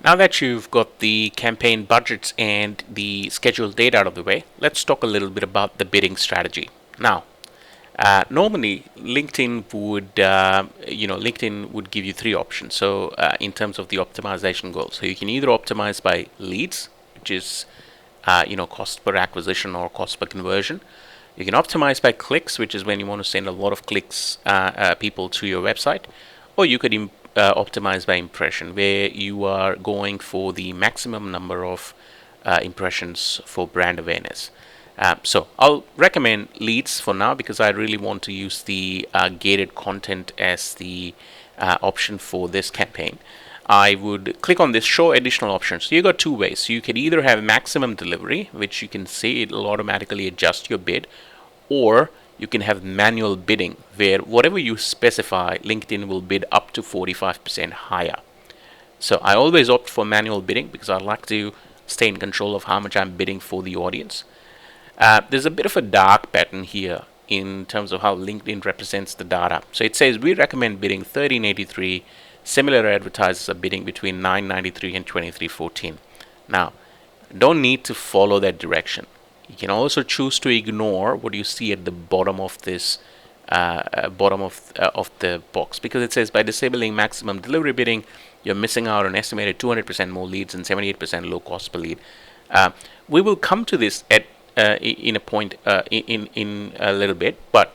Now that you've got the campaign budgets and the scheduled date out of the way, let's talk a little bit about the bidding strategy. Now, normally LinkedIn would give you three options. So in terms of the optimization goals, so you can either optimize by leads, which is cost per acquisition or cost per conversion. You can optimize by clicks, which is when you want to send a lot of people to your website, or you could optimize by impression, where you are going for the maximum number of impressions for brand awareness. So I'll recommend leads for now because I really want to use the gated content as the option for this campaign. I would click on this show additional options. So you got two ways. So you can either have maximum delivery, which you can say it'll automatically adjust your bid, or you can have manual bidding, where whatever you specify, LinkedIn will bid up to 45% higher. So I always opt for manual bidding because I like to stay in control of how much I'm bidding for the audience. There's a bit of a dark pattern here in terms of how LinkedIn represents the data. So it says we recommend bidding $13.83. Similar advertisers are bidding between $9.93 and $23.14. Now, don't need to follow that direction. You can also choose to ignore what you see at the bottom of this of the box, because it says by disabling maximum delivery bidding, you're missing out on estimated 200% more leads and 78% low cost per lead. We will come to this at in a point in a little bit, but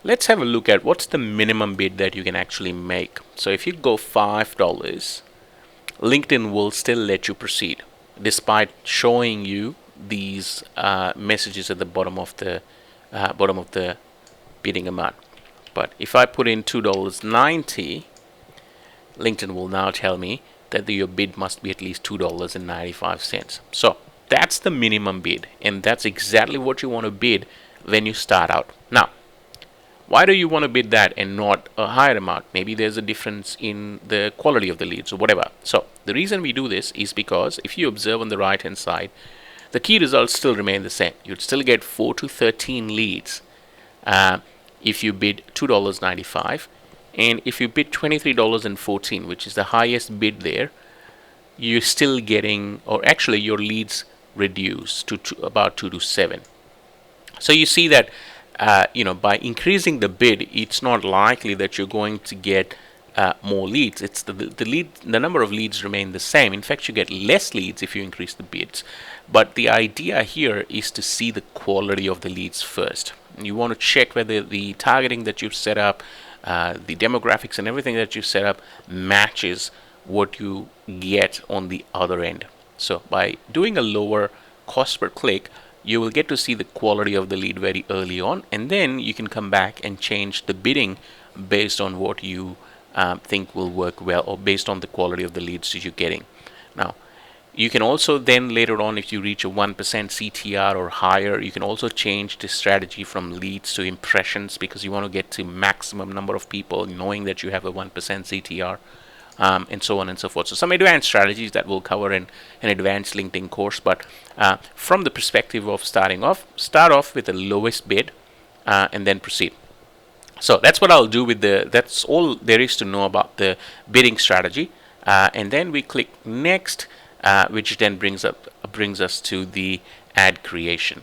let's have a look at what's the minimum bid that you can actually make. So if you go $5, LinkedIn will still let you proceed despite showing you these messages at the bottom of the bidding amount. But if I put in $2.90, LinkedIn will now tell me that your bid must be at least $2.95. So that's the minimum bid, and that's exactly what you want to bid when you start out. Now, why do you want to bid that and not a higher amount? Maybe there's a difference in the quality of the leads or whatever. So the reason we do this is because if you observe on the right hand side, the key results still remain the same. You'd still get 4 to 13 leads if you bid $2.95, and if you bid $23.14, which is the highest bid there, you're still getting, or actually your leads reduce to about 2 to 7. So you see that by increasing the bid, it's not likely that you're going to get more leads. It's the number of leads remain the same. In fact, you get less leads if you increase the bids. But the idea here is to see the quality of the leads first. You want to check whether the targeting that you've set up, the demographics and everything that you set up matches what you get on the other end. So by doing a lower cost per click, you will get to see the quality of the lead very early on, and then you can come back and change the bidding based on what you think will work well, or based on the quality of the leads that you're getting. Now, you can also then later on, if you reach a 1% CTR or higher, you can also change the strategy from leads to impressions, because you want to get to maximum number of people knowing that you have a 1% CTR. And so on and so forth. So some advanced strategies that we'll cover in an advanced LinkedIn course. But from the perspective of start off with the lowest bid and then proceed. So that's what I'll do that's all there is to know about the bidding strategy. And then we click next, which then brings us to the ad creation.